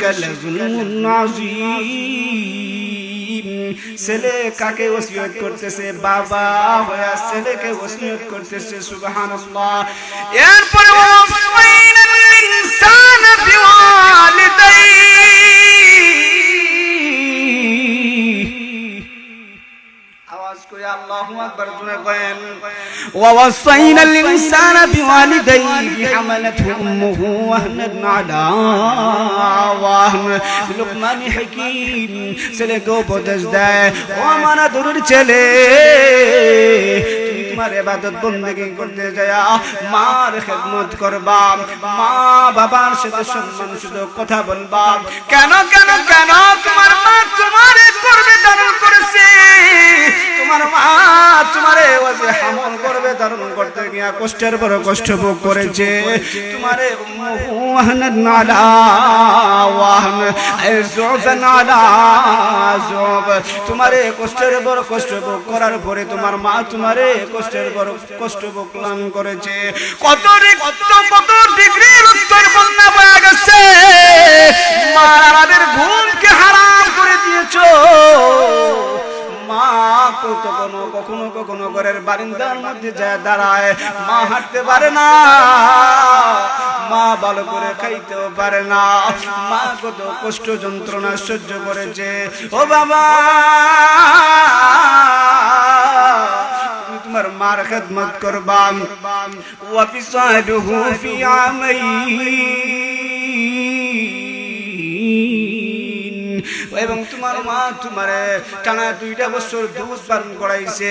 শিরকা লাযুলমুন আযীম। ছেলে কাকে ওসিয়ত করতেছে? বাবা হয়ে ছেলেকে ওসিয়ত করতেছে। সুবহানাল্লাহ। এরপরে ওয়াসাইনাল ইনসানা বিওয়ালিদাইহি, আওয়াজ করে আল্লাহু আকবার জোরে করেন। ওয়াসাইনাল ইনসানা বিওয়ালিদাইহি হামালাতহু উম্মুহু ওয়াহনান আলা ওয়াহন। লুকমান হাকীম ছেলেকে উপদেশ দেয়, ও আমার আদরের ছেলে, তুমি তোমার ইবাদত বندگی করতে যায় মার খেদমত করবা, মা বাবার সাথে সম্মান সুযোগ কথা বলবা। কেন কেন কেন? তোমার মা তোমারে করবে ধারণ করেছে, তোমার মা তোমারে ওয়াজে হামল করবে ধারণ করতে গিয়া কষ্টের বড় কষ্ট ভোগ করেছে। তোমারে ওয়াহনান আলা ওয়াহন যুফান আলা যুফ, তোমারে কষ্টের বড় কষ্ট ভোগ করার পরে তোমার মা তোমারে কষ্টের বড় কষ্ট ভোগ করেছে। কত ডিগ্রির উত্তর বন্যা বয়ে গেছে, মারাদের ঘুমকে হারাম করে দিয়েছো। মা কখনো কখনো ঘরের বারান্দার মধ্যে যায় দাঁড়ায়, মা হাঁটতে পারে না, মা ভালো করে খাইতেও পারে না, মা কত কষ্ট যন্ত্রণা সহ্য করেছে। ও বাবা, তুমি তোমার মার খেদমত করবা। ওয়া ফিসালুহু ফি আমাইন, এবং তোমার মা তোমারে টানা 2টা বছর দুধ পান করাইছে।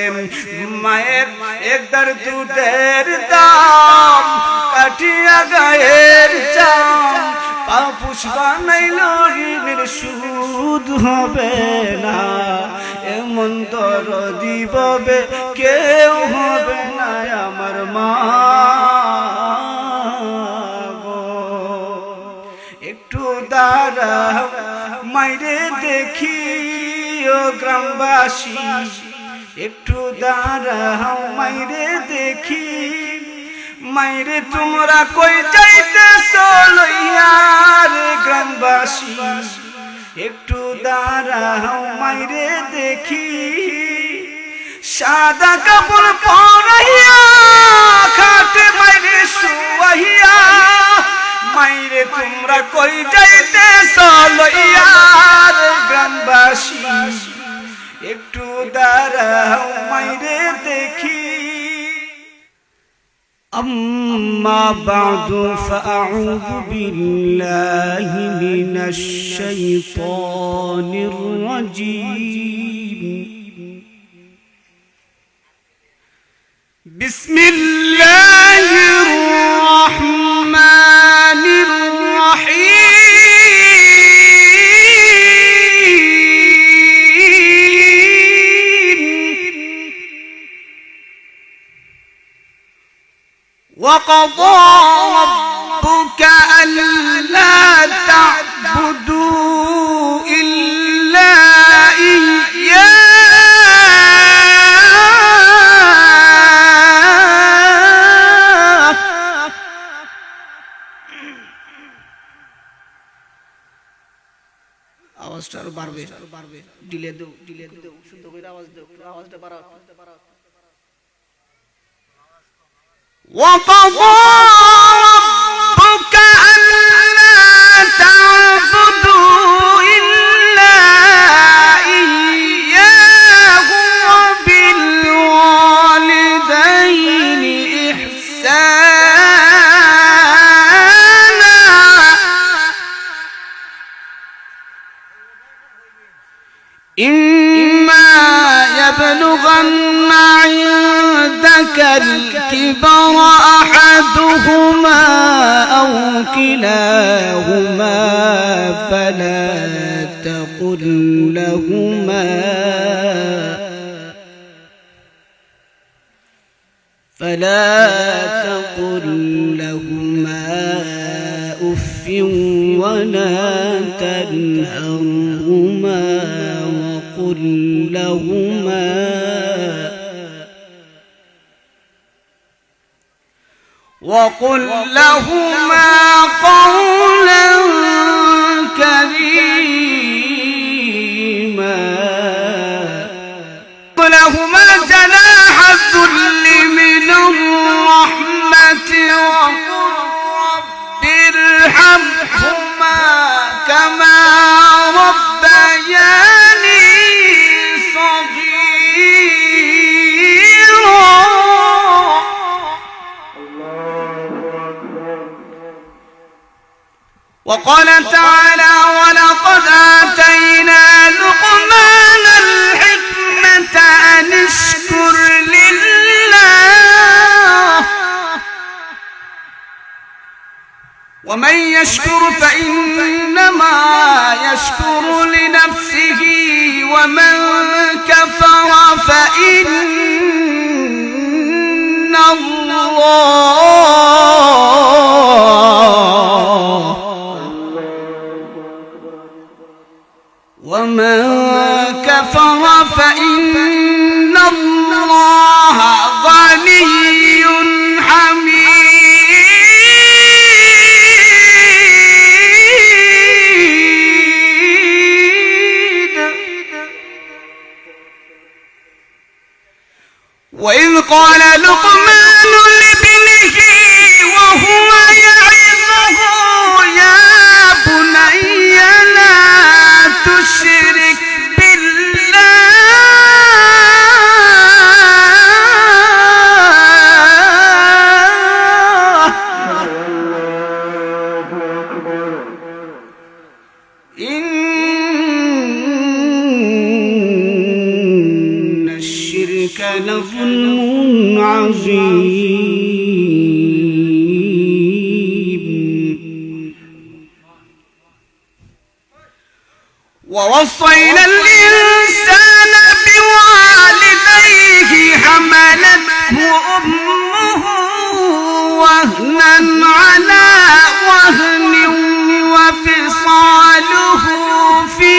মায়ের একদার দুধের দাম কাটিয়া গায়ের চাম, পাপুষ বানাইল ঋণের সুদ হবে না, এমন দরদি ববে কেউ হবে না আমার মা। একটু দাঁড়াও মাইরে দেখি ও গ্রামবাসী, একটু দাঁড়াও মাইরে দেখি, মাইরে তোমরা কই যাইতেছ লইয়া রে গ্রামবাসী, একটু দাঁড়াও মাইরে দেখি, সাদা কাপড় পরাইয়া খাটে মাইরে শুয়াইয়া, মাইরে তোমরা কই যাইতেছ লইয়া রে গ্রামবাসী, একটু দাঁড়াও মাইরে দেখি। أما بعد فأعوذ بالله من الشيطان الرجيم. بسم الله الرحمن الرحيم. وقضى ربك ألا تعبدوا إلا إياه. আওয়াজটা আরো বাড়বে, ডিলে দাও শুদ্ধ করে আওয়াজ দাও, আওয়াজটা বাড়াও। وقضى ربك ألا تعبدوا إلا إياه وبالوالدين إحسانا. إما يبلغن عندك الكبر أحدهما أو كلاهما فلا تقل لهما أف ولا تنهرهما وقل لهما قولا كريما. وقال تعالى ولقد آتينا لقمان الحكمة أن اشكر لله ومن يشكر فإنما يشكر لنفسه ومن كفر فإن الله غني حميد. وإذ قال لقمان لابنه وهو يعظه يا بني لا تشرك لظلم عظيم. ووصينا الإنسان بوالديه حملته أمه وهنا على وهن وفصاله في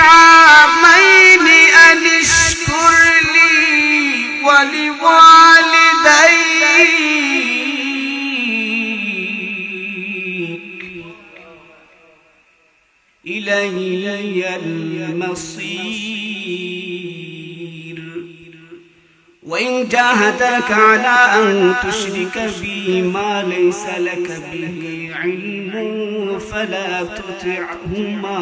عامين أن اشكر لي ولوالديك إلي المصير. وإن جاهداك على أن تشرك بي ما ليس لك به علم فلا تطعهما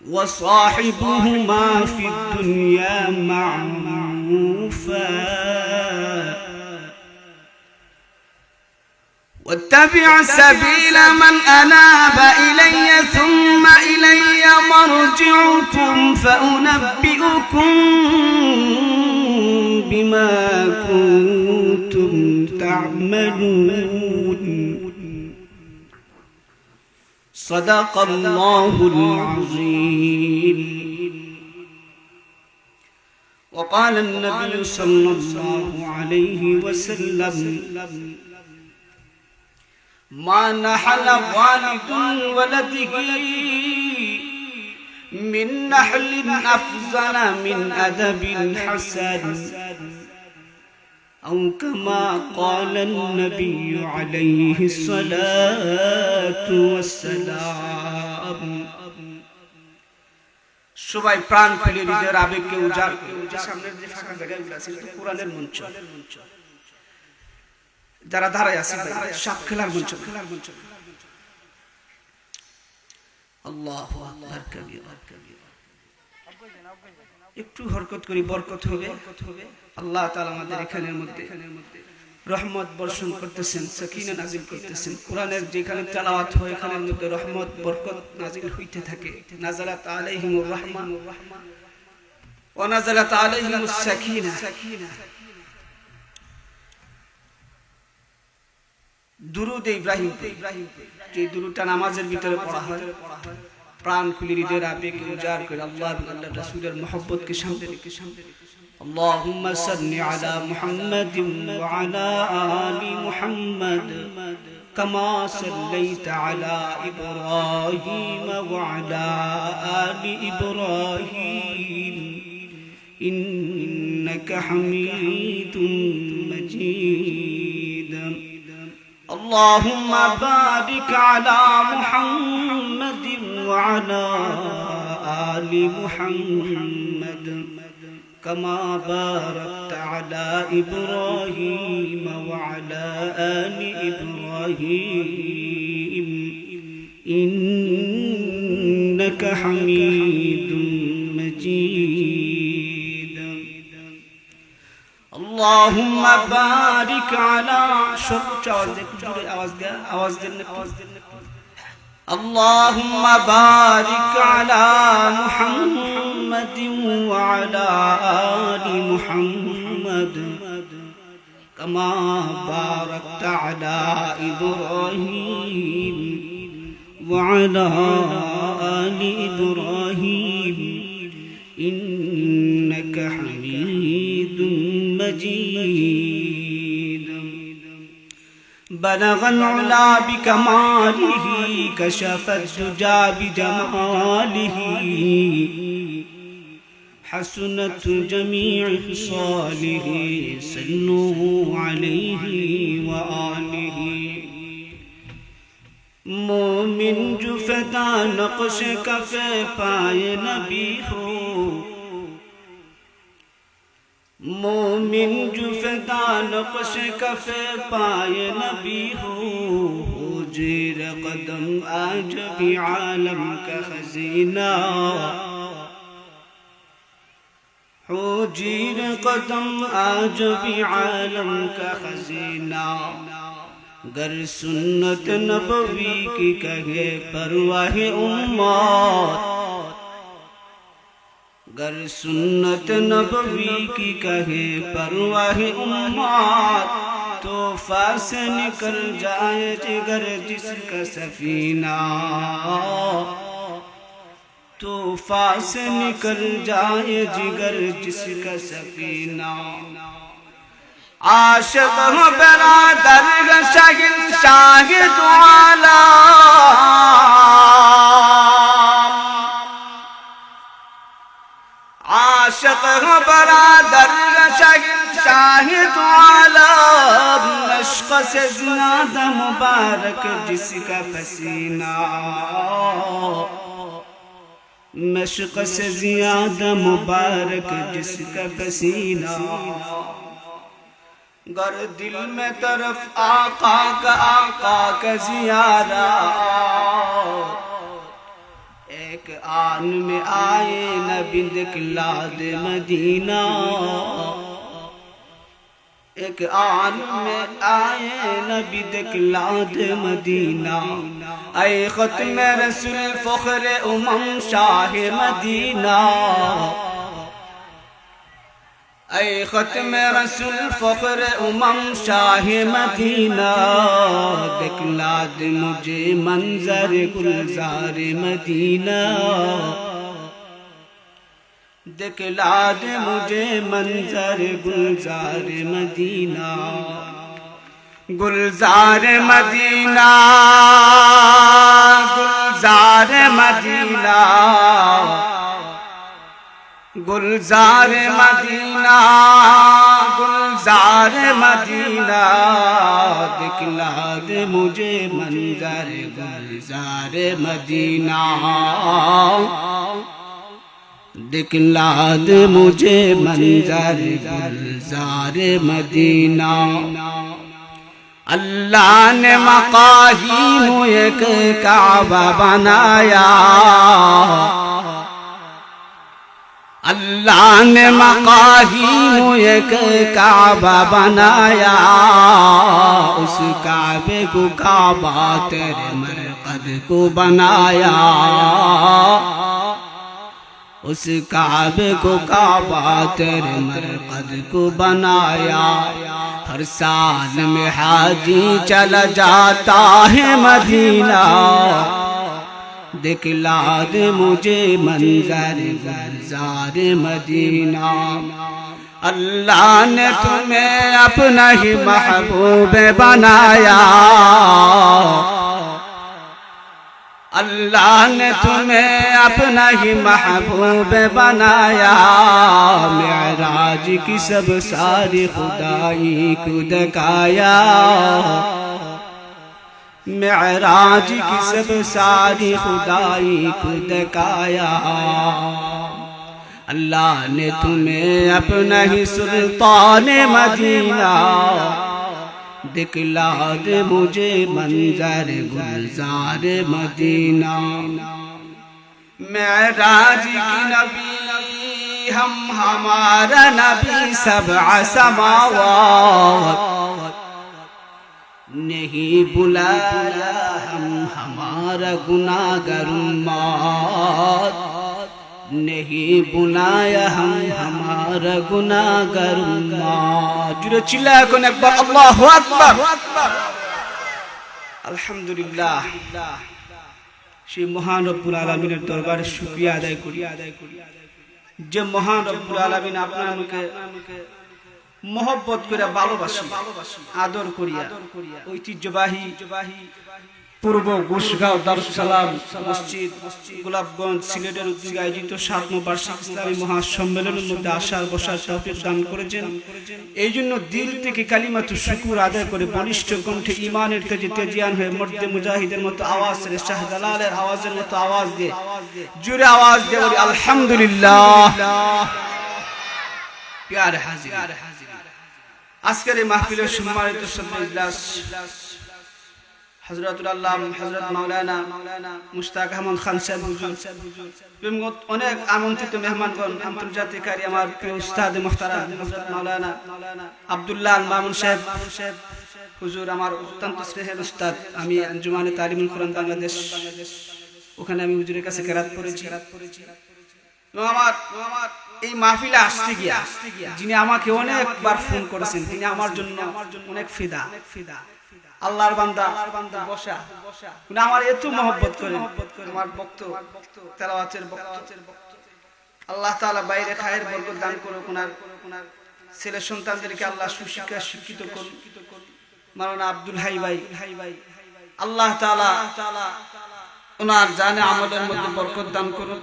وصاحبهما في الدنيا معروفا واتبع سبيل من أناب إلي ثم إلي مرجعكم فأنبئكم بما كنتم تعملون. صدق الله العظيم. وقال النبي صلى الله عليه وسلم ما نحل والد ولده من نحل أفضل من أدب حسن أو كما قال النبي عليه الصلاة والسلام. সবাই প্রাণ খুলে হৃদয়ের আবেগকে উজাড় করে সামনের যে ফাঁকা জায়গাগুলো আছে এটা কোরআনের মঞ্চ। যারা ধারায় আছে সাপ খেলার মঞ্চ। আল্লাহু আকবার কবীরা। একটু হরকত করি বরকত হবে। আল্লাহ তাআলা আমাদের এখানের মধ্যে রহমত বর্ষণ করতেছেন, সাকিনা নাজিল করতেছেন। কোরআনের যেখানে তেলাওয়াত হয় এখানের মধ্যে রহমত বরকত নাজিল হইতে থাকে। নাযালাত আলাইহিমুর রাহমা ওয়া নাযালাত আলাইহিমুস সাকিনা। দুরুদ ইব্রাহিম, যে দুরুদটা নামাজের ভিতরে পড়া হয়, প্রাণ খুলে হৃদয়ের আবেগকে উজাড় করে আল্লাহ এবং আল্লাহর রাসূলের মহব্বতকে সামনে রেখে اللهم صل على محمد وعلى آل محمد كما صليت على إبراهيم وعلى آل إبراهيم إنك حميد مجيد. اللهم بارك على محمد وعلى آل محمد كما باركت على إبراهيم وعلى آل إبراهيم إنك حميد مجيد اللهم بارك على اللهم بارك على محمد وعلى آل محمد كما باركت على إبراهيم وعلى آل إبراهيم إنك حميد مجيد بلغ العلا بكماله كشف الدجى بجماله حسنت جميع خصاله صلوا عليه وآله مومن جو فدا نقش کف پائے نبی ہو مومن جو فدا نقش کف پائے نبی ہو زیر قدم عجب عالم کا خزینہ ہو زیر قدم عجب عالم کا خزینہ گر سنت نبوی کی کہے پرواہ امت گر سنت نبوی کی کہے پرواہ امت طوفہ سے نکل جائے جگر جس کا سفینہ طوفہ سے نکل جائے جگر جس کا سفینہ عاشق ہوں برادر شاہد شاہد عالم عاشق ہوں برادر شاہد شاہد عالم مشق سے زیادہ مبارک جس کا پسینہ مشق سے زیادہ مبارک جس کا پسینہ گر دل میں طرف آقا کا زیارت ایک آن میں آئے نبی دکلاد مدینہ ایک آن میں آئے نبی دکلاد مدینہ اے ختم رسول فخر شاہ مدینہ اے ختم رسول فخر شاہ مدینہ دکھلا دے مجھے منظر گلزار مدینہ دکھلا دے مجھے منظر گلزار مدینہ گلزار مدینہ گلزار مدینہ گلزار مدینہ گلزار مدینہ دکھلا دے مجھے منظر گلزار مدینہ دکھلا دے مجھے منظر گلزار مدینہ اللہ نے مقاہیم ایک کعبہ بنایا اللہ نے مقاہیم ایک کعبہ بنایا اس کعبے کو کعبہ تیرے مرقد کو بنایا اس کعبے کو کعبہ تیرے مرقد کو بنایا ہر سال میں حاجی چلا جاتا ہے مدینہ دکھلا دے مجھے منظر گلزار مدینہ اللہ نے تمہیں اپنا ہی محبوب بنایا اللہ نے تمہیں اپنا ہی محبوب بنایا معراج کی سب ساری خدائی کو دکھایا معراج کی سب ساری خدائی کو دکھایا اللہ نے تمہیں اپنا ہی سلطان مدینہ دکھلا دے مجھے منظر گلزار مدینہ मेराज की नबी हम हमारा नबी सबअ समावात नहीं बुलाया हम हमारा गुनाहगार उम्मत नहीं बुलाया हम हमारा गुनाहगार उम्मत जुरे चिल्ला कोन एक बार अल्लाहु আকবার আলহামদুলিল্লাহ সেই মহান রব্বুল আলামিনের দরবারে শুকরিয়া আদায় করি যে মহান রব্বুল আলামিন আপনাকে मोहब्बत করে ভালোবাসি আদর করিয়া ঐতিহ্যবাহী পূর্ব গোশগাঁও দারুস সালাম মসজিদ গোলাপগঞ্জ সিলেটের উদ্যোগে আয়োজিত 7ম বার্ষিক ইসলামী মহাসম্মেলনের মধ্যে আসার বসার তৌফিক দান করেছেন। এই জন্য দিল থেকে কালিমাতু শুকর আদায় করে বলিষ্ঠ কণ্ঠে ঈমানের তেজে তেজিয়ান হয়ে মর্দে মুজাহিদের মতো আওয়াজ রে শাহজালালের আওয়াজের মতো আওয়াজ দিয়ে জোরে আওয়াজ দিয়ে বলি আলহামদুলিল্লাহ। প্যারে হাজির আজকের এই মাহফিলের সম্মানিত সদর ইজলাস হযরতুল আল্লাহ হযরত মাওলানা মুশতাক আহমদ খান সাহেব হুজুর এবং অনেক আমন্ত্রিত মেহমানগণ আন্তর্জাতিক কারি আমার প্রিয় উস্তাদ মুহতারাম হযরত মাওলানা আব্দুল্লাহ আল মামুন সাহেব হুজুর আমার অত্যন্ত স্নেহের উস্তাদ। আমি আঞ্জুমানে তালিমুল কোরআন বাংলাদেশ ওখানে আমি হুজুরের কাছে কেরাত পড়েছি এবং আমার এই মাহফিলে আসতে গিয়া যিনি আমাকে অনেকবার ফোন করেছেন তিনি আমার জন্য অনেক ফিদা আল্লাহর বান্দা বসা উনি আমার এত মহব্বত করেন আমার বক্তব্য তেলাওয়াতের বক্তব্য আল্লাহ তাআলা বাইরে খায়ের বরকত দান করুক ওনার ছেলে সন্তানদেরকে আল্লাহ সুশিক্ষা শিক্ষিত করুন। মাওলানা আব্দুল হাই ভাই আল্লাহ তাআলা ওনার জানে আমলের মধ্যে বরকত দান করুন।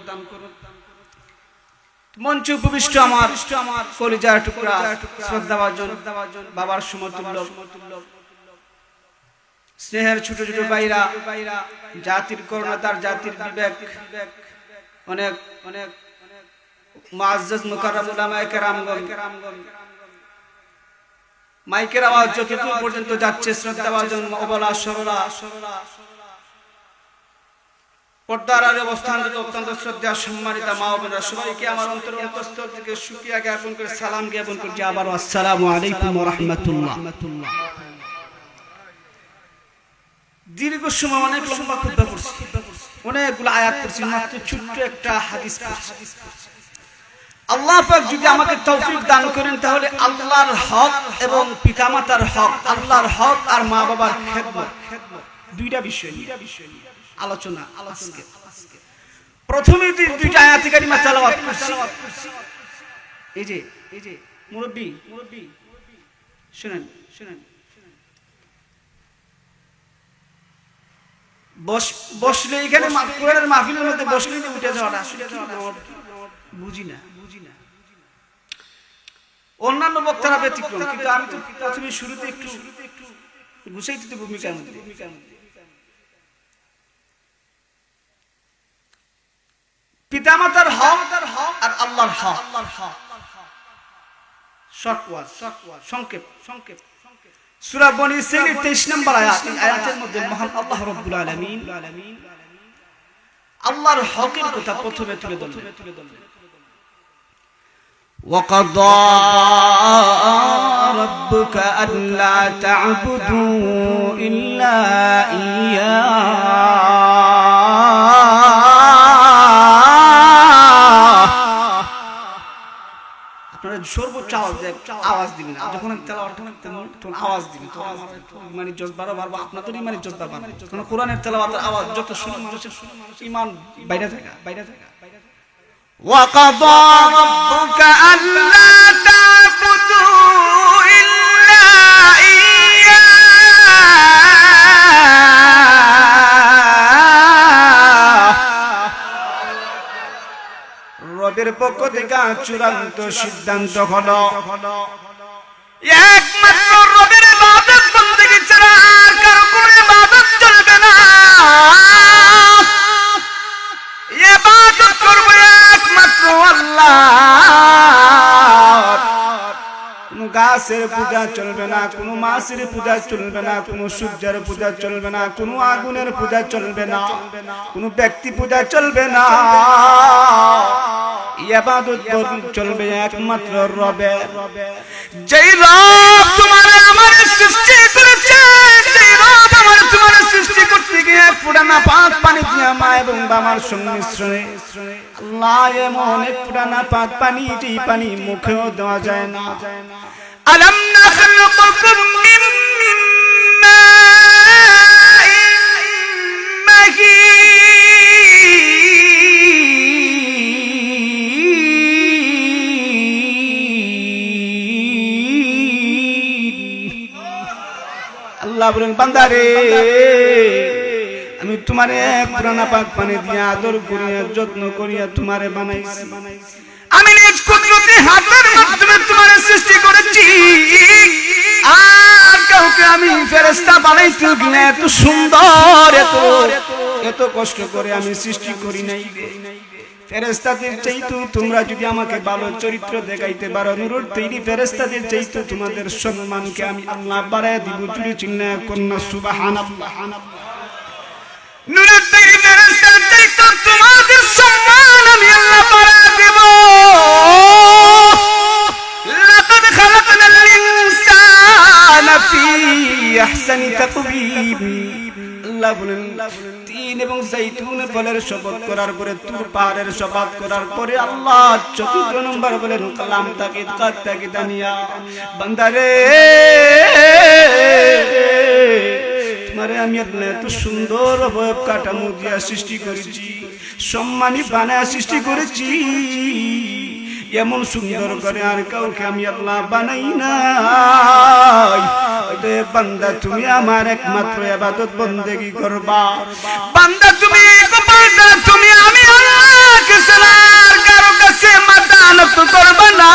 মঞ্চে উপবিষ্ট আমার কলিজার টুকরা শ্রদ্ধাভাজন বাবার সমতুল্য স্নেহের ছোট ছোট ভাইরা জাতির করুণা তার জাতির বিবেক অনেক অনেক মুআজ্জাজ মুকাররম উলামায়ে কেরামগণ মাইকের আওয়াজ যতদূর পর্যন্ত যাচ্ছে শ্রদ্ধাভাজন অবলা সরলা পর্দার আড়ালে অবস্থানরত অত্যন্ত শ্রদ্ধা সম্মানিত মা ও বোনেরা সবাইকে আমার অন্তরস্থল থেকে শুকরিয়া জ্ঞাপন করে সালাম জ্ঞাপন করছি আবারো আসসালামু আলাইকুম ওয়া রাহমাতুল্লাহ। দীর্ঘ সময় অনেক লম্বা খুতবা পড়ছি অনেকগুলো আয়াত পড়ছি মাত্র ছোট্ট একটা হাদিস পড়ছি। আল্লাহ পাক যদি আমাকে তৌফিক দান করেন তাহলে আল্লাহর হক এবং পিতামাতার হক আল্লাহর হক আর মা বাবার খেদমত দুইটা বিষয় নিয়ে আলোচনা আজকে প্রথমে দুইটা আয়াত কারিমা তেলাওয়াত করছি। এই যে মুরব্বি শুনেন বসলে এখানে কোরআনের মাহফিলের মধ্যে বসলে যে উঠে যাওয়াটা আসলে বুঝি না অন্যান্য বক্তারা ব্যতিক্রম কিন্তু আমি তো প্রথমে শুরুতে একটু গুছাই দিতে ভূমিকার মধ্যে পিতামাতার হক আর আল্লাহর হক সংক্ষেপ সূরা বনী ইসরাঈলের 23 নম্বর আয়াত এই আয়াতের মধ্যে মহান আল্লাহ রাব্বুল আলামিন আল্লাহর হকের কথা প্রথমে তুলে ধরলেন। وَقَضَى رَبُّكَ أَلَّا تَعْبُدُوا إِلَّا إِيَّاهُ আপনারা সর্বোচ্চ আওয়াজ দিবেন যখন তেলাওয়াত তখন আওয়াজ দিবেন তো মানে জজবারও বাড়বে আপনাদেরই মানে জজবা বাড়বে কারণ কোরআনের তেলাওয়াতের আওয়াজ যত শুনে মানুষের ঈমান বাইরে থাকে وَقَضَى رَبُّكَ أَلَّا تَعْبُدُوا إِلَّا إِيَّاهُ রবের পক্ষ থেকে চূড়ান্ত সিদ্ধান্ত হলো একমাত্র রবের ইবাদত বন্দেগী ছাড়া আর কারো কোনো ইবাদত চলবে না। ইবাদত করব একমাত্র আল্লাহ। কোন গাছ গাছের পূজা চলবে না, কোনো মাছের পূজা চলবে না, কোনো সূর্যের পূজা চলবে না, কোনো আগুনের পূজা চলবে না, কোনো ব্যক্তি পূজা চলবে না। ইবাদত চলবে একমাত্র রবের। যেই রব তোমার আমার সৃষ্টি করেছে, যেই রব আমার তোমার সৃষ্টি করতে গিয়ে পুরানা পাক পানি দিয়ে মা এবং বাবার সংমিশ্রণে আল্লাহ এমন এক পুরানা পাক পানি, যেই পানি মুখেও দেওয়া যায় না। আলাম নাখলুকুকুম মিন মাইন মাহিন। আল্লাহ বলেন বান্দারে, আমি তোমারে পুরানা পাক পানি দিয়ে আদর করিয়া যত্ন করিয়া তোমারে বানাইছি। আমি নিজ কুদরতি হাতের মাধ্যমে তোমারে সৃষ্টি করেছি। আর কাউকে আমি ফেরেশতা বানাইতে গিয়ে এত সুন্দর, এত কষ্ট করে আমি সৃষ্টি করি নাই। ফেরেশতাদের চাইতে তোমরা যদি আমাকে ভালো চরিত্র দেখাইতে পারো, নূরের তৈরি ফেরেশতাদের চাইতে তোমাদের সম্মানকে আমি আল্লাহ বাড়ায় দিব। জুড়ে চিল্লায়া কন্যা সুবহানাল্লাহ। নূরের তৈরি ফেরেশতাদের চাইতে তোমাদের সম্মান আমি আল্লাহ বাড়ায় দেব। লাকাদ খালাকনাল ইনসানা ফি আহসানি তাকওয়িম। আল্লাহ বলেন, তিন এবং জাইতুনের ফলের শপথ করার পরে, তুর পাহাড়ের শপথ করার পরে আল্লাহ চতুর্থ নম্বর বলেন কালাম তাকিদ কাদ তাকিদানিয়া। বান্দারে, তোমারে আমি এত সুন্দর অবয়ব কাঠামো দিয়া সৃষ্টি করেছি, সম্মানী বানায় সৃষ্টি করেছি। এমন সুন্দর করে আর কাউকে আমি আল্লাহ বানাই নাই। বান্দা তুমি আমার একমাত্র ইবাদত বন্দেগী করবা। বান্দা তুমি তুমি আমি আল্লাহকে ছাড়া আর কারো কাছে মাথা নত করবা না।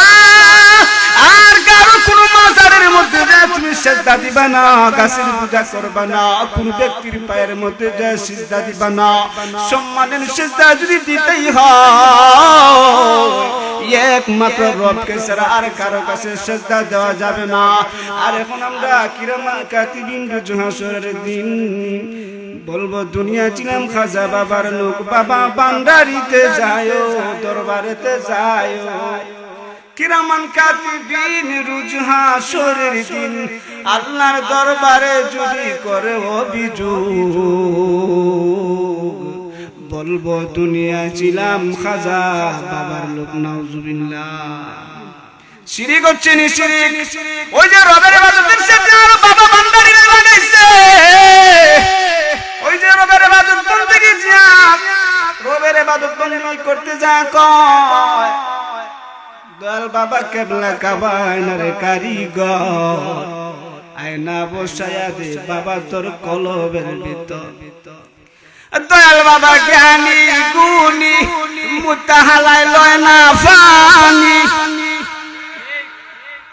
আর কারো কোনো মাজারের মধ্যে যায় তুমি সিজদা দিবা না, গাছের পূজা করবা না, কোন ব্যক্তির পায়ের মধ্যে যায় সিজদা দিবা না। সম্মানের সিজদা যদি দিতেই হয় একমাত্র রবকে ছাড়া আর কারো কাছে সিজদা দেওয়া যাবে না। আর এখন আমরা কিরামান কাতিবিন রুজু হাসরের দিন বলবো, দুনিয়া ছিলাম খাজা বাবার লোক, বাবা বান্দারিতে যায়, দরবারেতে যায়। কিরামান কাতিবিন রুজু হাসরের দিন আল্লাহর দরবারে যদি করে অভিযোগ, বলবো দুনিয়া ছিলাম খাজা বাবার লোক। নাউজুবিল্লাহ। শিরিক হচ্ছে নি শিরিক। ওই যে রবের ইবাদতের সাথে আর বাবা বান্দারি লাগাইছে, ওই যে রবের ইবাদত করতে গিয়া রবের ইবাদত বন্দেগী করতে যা কয়, দয়াল বাবা কেবলা কাবা আয়নারে কারিগর, আয়না বসায়া দে বাবা তোর কলবের ভিতর। দয়াল বাবা জ্ঞানী গুণী, মুতাহালায় লয় না ফানি।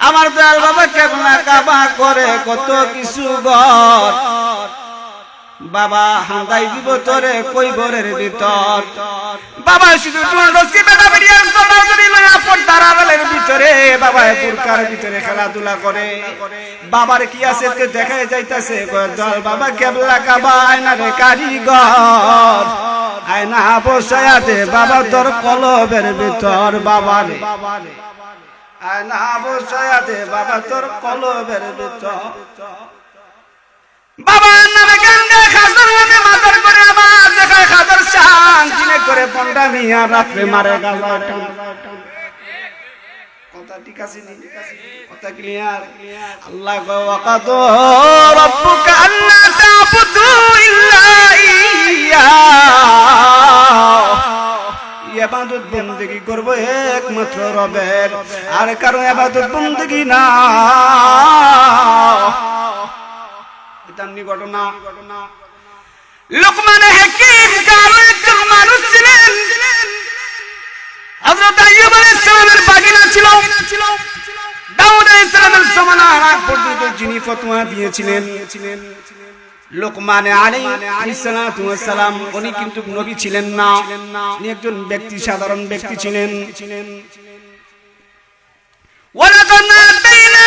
আমার দয়াল বাবা কেবলা কাবা করে কত কিছু গর, বাবা হাঁদাই দিব তোরে কইবরের ভিতর। বাবা শুধু টুলডসকে বেটা বেরিয়ে সরাসরি লয়া পড়তার আড়ালের ভিতরে বাবা বুরকার ভিতরে খেলাধুলা করে। বাবার কি আছে তে দেখাই যাইতাছে, দয়াল বাবা কেবলা কাবা আয়নারে কারিগর, আয়না বসায়া দে বাবা তোর কলবের ভিতর। বাবারে আয়না বসায়া দে বাবা তোর কলবের ভিতর। বাবা নামে গঙ্গা খাজর নামে মাদার করে আবার দেখায় খাজর শান দিনে করে পন্ডা মিয়া রাতে মারে গালা টান। কথা ঠিক আছে নি? কথা ক্লিয়ার? আল্লাহ গো ওয়াকাদ রাব্বুকা আল্লা তা'বুদু ইল্লা ইয়্যা। ইবাদত বন্দেগী করব একমাত্র রবের, আর কারো ইবাদত বন্দেগী না। ঘটনা লোকমান হাকিম কারো একজন মানুষ ছিলেন, হযরত আইয়ুব আলাইহিস সালামের বাগিনা ছিল। দাউদ আলাইহিস সালামের জামানার আগ পর্যন্ত যিনি ফতোয়া দিয়েছিলেন লোকমান আলাইহিস সালাম, উনি কিন্তু নবী ছিলেন না, উনি একজন ব্যক্তি, সাধারণ ব্যক্তি ছিলেন। ওয়ালাকাদ আতাইনা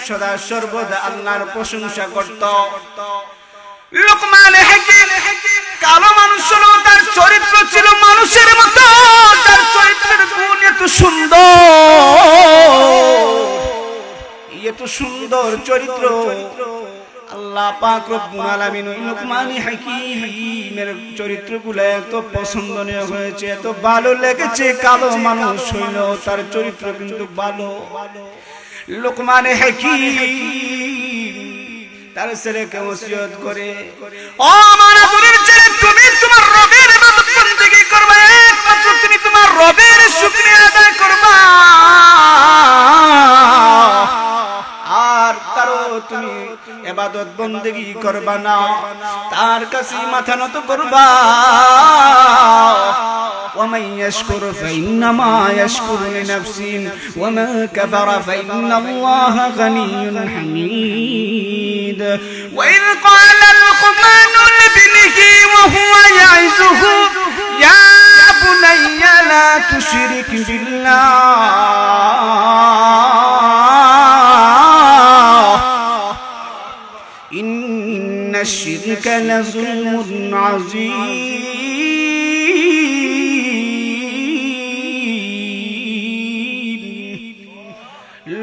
সদা সর্বদা আল্লাহর প্রশংসা করত। লোকমান হাকিম কালো মানুষ ছিল, তার চরিত্র ছিল মানুষের মতো, তার চরিত্রের গুণ এত সুন্দর চরিত্র। আল্লাহ পাক রব্বুল আলামিন লোকমান হাকিমের চরিত্রগুলো এত পছন্দনীয় হয়েছে, এত ভালো লেগেছে। কালো মানুষ হইল, তার চরিত্র কিন্তু ভালো। লোকমান হাকিম তার ছেলেকে ওসিয়ত করে, ও আমার আদরের ছেলে, তুমি তোমার রবের ইবাদত বন্দেগী করবে, একমাত্র তুমি তোমার রবের শুকরিয়া আদায় করবা, আর তারও তুমি ইবাদত বন্দেগী করবা না, তার কাছে মাথা নত করবা। ومن يشكر فإنما يشكر لنفسه ومن كفر فإن الله غني حميد وإذ قال لقمان لابنه وهو يعظه يا بني لا تشرك بالله إن الشرك لظلم عظيم।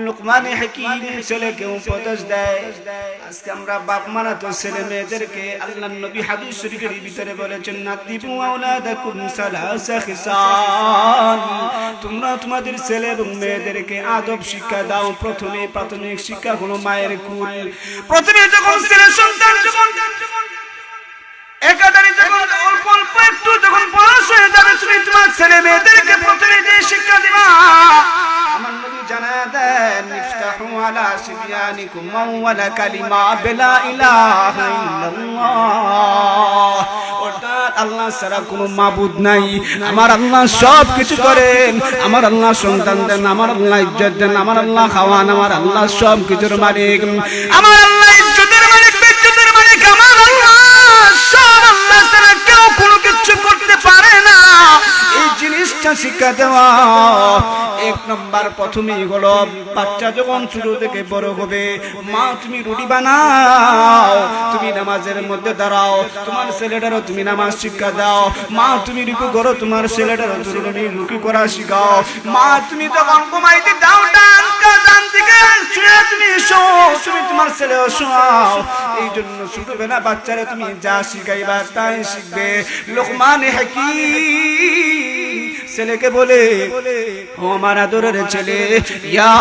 লোকমান হাকিম ছেলেকে উপদেশ দেয়। আজকে আমরা বাপ মারা তো ছেলে মেয়েদেরকে আল্লাহর নবী হাদিস শরীফের ভিতরে বলেছেন, নাতিবু আওলাদাকুম সালাসা খিসাল, তোমরা তোমাদের ছেলে এবং মেয়েদেরকে আদব শিক্ষা দাও। প্রথমে প্রাথমিক শিক্ষা হলো মায়ের কুল। প্রথমে যখন ছেলে সন্তান যখন একাধারে যখন অল্প অল্প একটু যখন বয়স হয়ে যাবে, তুমি তোমার ছেলে মেয়েদেরকে প্রথমে যে শিক্ষা দিবা, আমার নবী জানায় দেন, ইফতাহু আলা সিবয়ানিকুম আওয়ালা কালিমা বিলা ইলাহা ইল্লাল্লাহ, অর্থাৎ আল্লাহ ছাড়া কোনো মাবুদ নাই, আমার আল্লাহ সব কিছু করেন, আমার আল্লাহ সন্তান দেন, আমার আল্লাহ ইজ্জত দেন, আমার আল্লাহ খাওয়ান, আমার আল্লাহ সব কিছুর মালিক, আমার আল্লাহ ইজ্জতের মালিক, ইজ্জতের মালিক আমার আল্লাহ, সব আল্লাহ ছাড়া কেউ কোনো কিছু করতে পারে না। এই জিনিসটা শিক্ষা দেওয়া এক নম্বর। প্রথমেই হলো বাচ্চা যখন ছোট থেকে বড় হবে, মা তুমি রুটি বানাও, তুমি নামাজের মধ্যে দাঁড়াও, তোমার ছেলেটারও তুমি নামাজ শিক্ষা দাও। মা তুমি রুকু করো, তোমার ছেলেটারও তুমি রুকু করা শিখাও। মা তুমি যখন ঘুমাইতে দাও, ডান দিকে শুয়ে তুমি শো, তুমি তোমার ছেলেও শোয়াও। এই জন্য ছোটবেলা বাচ্চারা তুমি যা শিখাইবা তাই শিখবে। লোকমান হাকিম ছেলেকে বলে, ও আমার আদরের ছেলে, ইয়া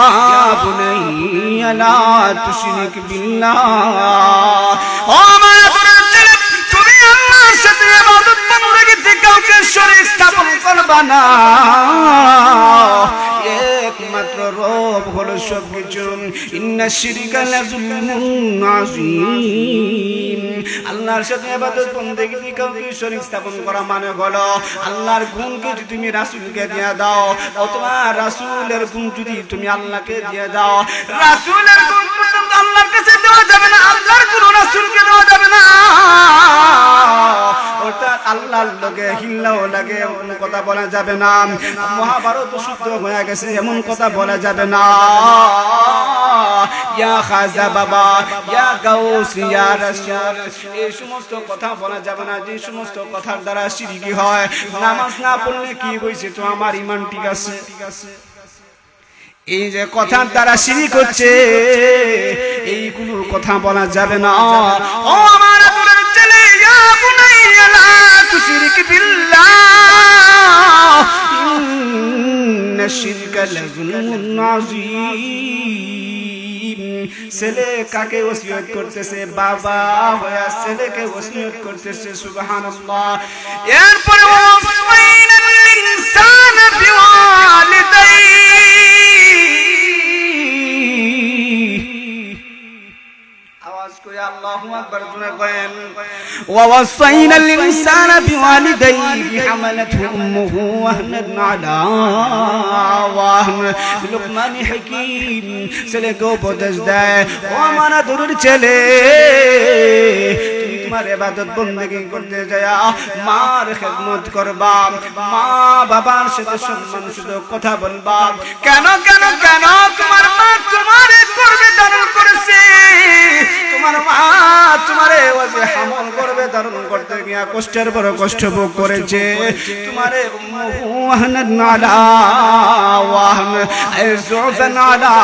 বুনাইয়া লা তুশরিক বিল্লাহ, ও আমার আদরের ছেলে, তুমি আল্লাহর সাথে ইবাদত বন্দেগীতে কাউকে শরীক স্থাপন করবা না। একমাত্র রব হলো সবকিছু। ইন্না শিরকা লাযুলমুন আযীম, আল্লাহর সাথে ইবাদত বন্দেগীতে কাউকে শরীক স্থাপন করা মানে হলো আল্লাহর গুণকে যদি তুমি রাসূলকে দিয়ে দাও, অথবা রাসূলের গুণ যদি তুমি আল্লাহকে দিয়ে দাও, রাসূলের গুণ আল্লাহর কাছে দেওয়া যাবে না, আল্লাহর গুণ রাসূলকে দেওয়া যাবে না। অর্থাৎ আল্লাহর লগে হিল্লাও লাগে এমন কথা বলা যাবে না। মহাভারত শুদ্ধ হয়ে গেছে এমন কথা বলা যাবে না। ইয়া খাজা বাবা, ইয়া গাউস, ইয়া রাসূল, এই সমস্ত কথা বলা যাবে না। যে সমস্ত কথার দ্বারা শিরকি হয়, নামাজ না পড়লে কি হইছে তো আমার ঈমান ঠিক আছে, এই যে কথার দ্বারা শিরক হচ্ছে, এইগুলো কথা বলা যাবে না। ও আমার আদরের ছেলে, ইয়া বুনাইয়া লা তুশরিক বিল্লাহ ইন্না শিরকা লাযুলমুন আযীম। ছেলে কাকে ওসিয়ত করতেছে? বাবা হয়ে ছেলেকে ওসিয়ত করতেছে। সুবহানাল্লাহ। এরপরে ওয়াসাইনাল ইনসানা বিওয়ালিদাইহি, আওয়াজ করে আল্লাহু আকবার জোরে করেন, ওয়াসাইনাল ইনসানা বিওয়ালিদাইহি হামালাতহু উম্মুহু ওয়াহনান আলা ওয়াহন। লোকমান হাকিম ছেলেকে উপদেশ দেয়, ও আমার আদরের ছেলে, তুমি তোমার ইবাদত বন্দেগী করতে যায় মার খেদমত করবা, মা বাবার সাথে সম্মান শুধু কথা বলবা। কেন কেন কেন? তোমার মা তোমার গর্ভে ধারণ করেছে, তোমার মা তোমারে ওয়াজে হামল গর্ভে ধারণ করতে গিয়া কষ্টের বড় কষ্ট ভোগ করেছে, তোমারে ওয়াহনান আলা ওয়াহন যুফান আলা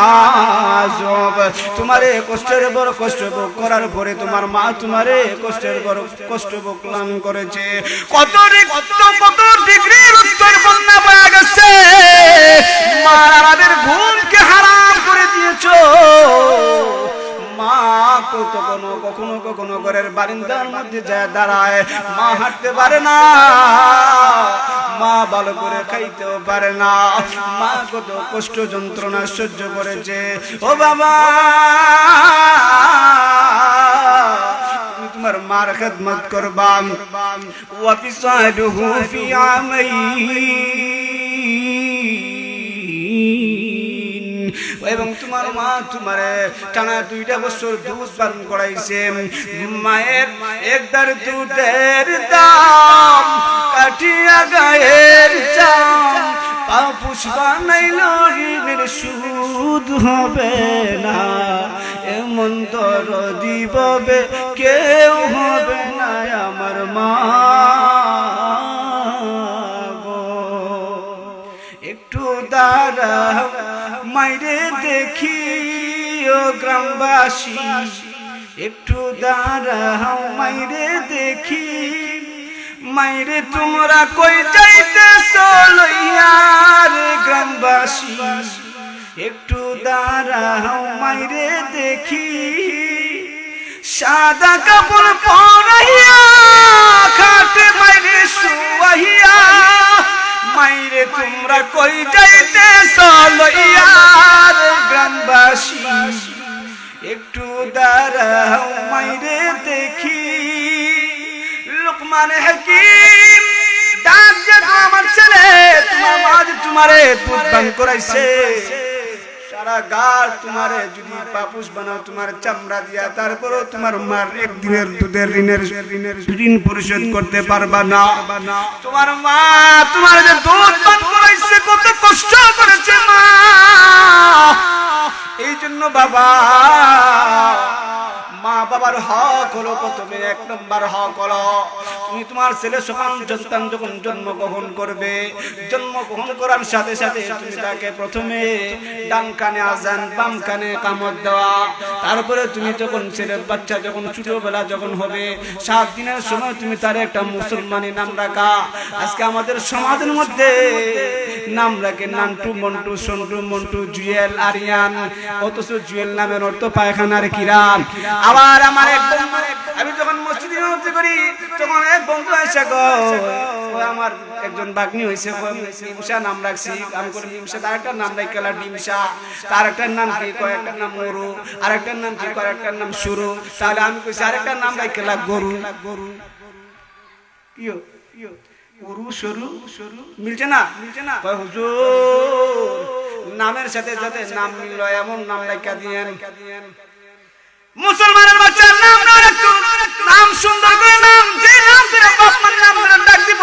যুফ, তোমারে কষ্টের বড় কষ্ট ভোগ করার পরে তোমার মা তোমারে কষ্টের বড় কষ্ট ভোগ করেছে। কত ডিগ্রির উত্তর বন্যা বয়ে গেছে, মা আমাদের ঘুমকে হারাম করে দিয়েছো। মা কখনো কখনো ঘরের বারান্দার মধ্যে যায় দাঁড়ায়, মা হাঁটতে পারে না, মা ভালো করে খাইতেও পারে না, মা কত কষ্ট যন্ত্রণা সহ্য করেছে। ও বাবা, তোমার মার খেদমত করবা। ওয়া ফিসালুহু ফি আমাইন, এবং তোমার মা তোমারে টানা 2টা বছর দুধ পান করাইছে। মায়ের একদার দুধের দাম কাটিয়া গায়ের চাম, পাপুষ বানাইল ঋণের সুদ হবে না, এমন দরদি ববে কেউ হবে না আমার মা গো। একটু দাঁড়াও মাইরে দেখি ও গ্রামবাসী, একটু দাঁড়াও মাইরে দেখি, মাইরে তোমরা কই যাইতেছো লইয়া রে গ্রামবাসী, একটু দাঁড়াও মাইরে দেখি, সাদা কাপড় পরাইয়া খাটে মাইরে শুয়াইয়া, মাইরে তোমরা কই যাইতেছো লইয়া রে গ্রামবাসী, একটু দাঁড়াও মাইরে দেখি। লোকমান হাকিম ডাক যে আমার ছেলে, তোমার মা যে তোমারে দুধ পান করাইছে, সারা গার তোমারে যদি পাপুষ বানাও তোমার চামড়া দিয়া, তারপরও তোমার মার একদিনের দুধের ঋণ পরিশোধ করতে পারবা না। তোমার মা তোমার যে দুধ পান করাইছে কত কষ্ট করেছে মা, এই জন্য বাবা, মা বাবার হক হলো প্রথমে 1 নম্বর হক হলো, তুমি তোমার ছেলে সন্তান যখন জন্মগ্রহণ করবে, জন্মগ্রহণ করার সাথে সাথে তুমি তাকে প্রথমে ডান কানে আজান বাম কানে কামত দেওয়া, তারপরে তুমি যখন ছেলের বাচ্চা যখন ছোটবেলা যখন হবে 7 দিনের সময় তুমি তার একটা মুসলমানি নাম রাখা। আজকে আমাদের সমাজের মধ্যে নাম রাখে নান্টু মন্টু সন্টু মন্টু জুয়েল আরিয়ান, অথচ জুয়েল নামের অর্থ পায়খানার কিরাম। আবার আমার আমি যখন মসজিদে ইমামতি করি তখন এক বন্ধু এসে গো, আমার একজন বাগনি হইছে ডিমসা নাম রাখছি, আমি করি ডিমসা, তার একটা নাম রাখলা ডিমসা, তার একটা নাম কি কয়, একটা নাম মরু, আর একটা নাম কি কয়, একটা নাম শুরু, তাহলে আমি কইছি আরেকটা নাম রাখলা গরু। ইয়ো ইয়ো গরু সরু মিলছে না, কয় হুজুর নামের সাথে সাথে নাম মিলল এমন নাম রাখা দিয়েন। মুসলমানের বাচ্চার নাম না রাখতো, নাম সুন্দর করে নাম, যে নাম ধরে বাপ মার নাম ধরে ডাক দিব।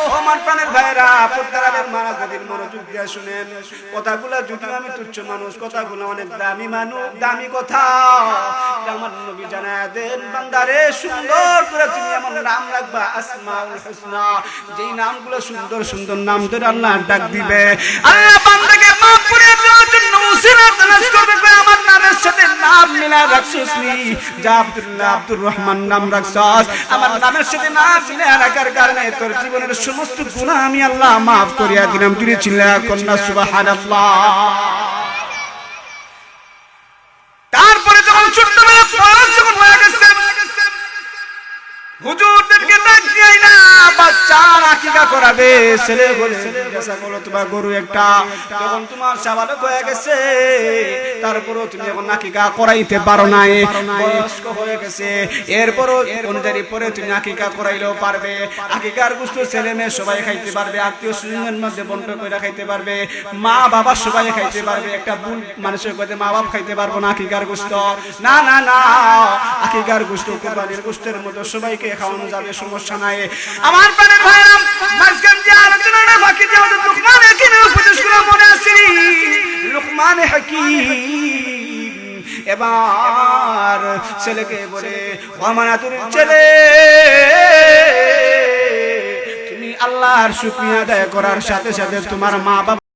ও আমার প্রাণের ভাইরা, পর্দারের মারা গদির মনোযোগ দিয়ে শুনেন কথাগুলো, যদিও আমি তুচ্ছ মানুষ, কথাগুলো অনেক দামি মানুষ, দামি কথা। আমার নবী জানায় দেন বান্দারে সুন্দর করে তুমি এমন নাম রাখবা আসমাউল হুসনা, যেই নামগুলো সুন্দর সুন্দর নাম ধরে আল্লাহ ডাক দিবে। আল্লাহ বান্দাকে মাফ করে দেওয়ার জন্য উসিলা তালাশ করবে, আমার নামের সাথে নাম মিলা রাখছিস নি, যা আব্দুল্লাহ আব্দুর রহমান নাম রাখছস, আমার নামের সাথে নাম মিলা রাখার কারণে তোর জীবনের সমস্ত গুনাহ আমি আল্লাহ মাফ করিয়া দিলাম। তুমি চিল্লা কন্না সুবহানাল্লাহ। তারপরে যখন ছোটবেলা পড়া যখন হয়ে গেছে, হুজুরদেরকে ডাক দিই না, বাচ্চা আকিকা করাবে, ছেলে বলে জিজ্ঞাসা করলো তোমার গরু একটা, তখন তোমার সাবালক হয়ে গেছে, তারপরও তুমি এখন আকিকা করাইতে পারো না, বয়স্ক হয়ে গেছে, এরপরও অনুযায়ী পরে তুমি আকিকা করাইলেও পারবে, আকিকার গোশত ছেলে মেয়ে সবাই খাইতে পারবে, আত্মীয় স্বজনের মধ্যে বন্টন করে খাইতে পারবে, মা বাবা সবাই খাইতে পারবে। একটা ভুল মানুষের কথা মা বাবা খাইতে পারবো না আকিকার গোশত, না না না, আকিকার গোশত কুরবানির গোশতের মতো সবাইকে খাওয়ানো যাবে, সমস্যা নাই। আমার প্রাণের ভাইরা, মাঝখান যে আলোচনাটা বাকি যে লুকমান হাকিমের উপদেশগুলো মনে আসেনি, লুকমান হাকিম এবার ছেলেকে বলে আমানাতুর ছেলে, তুমি আল্লাহর শুকরিয়া আদায় করার সাথে সাথে তোমার মা বাবা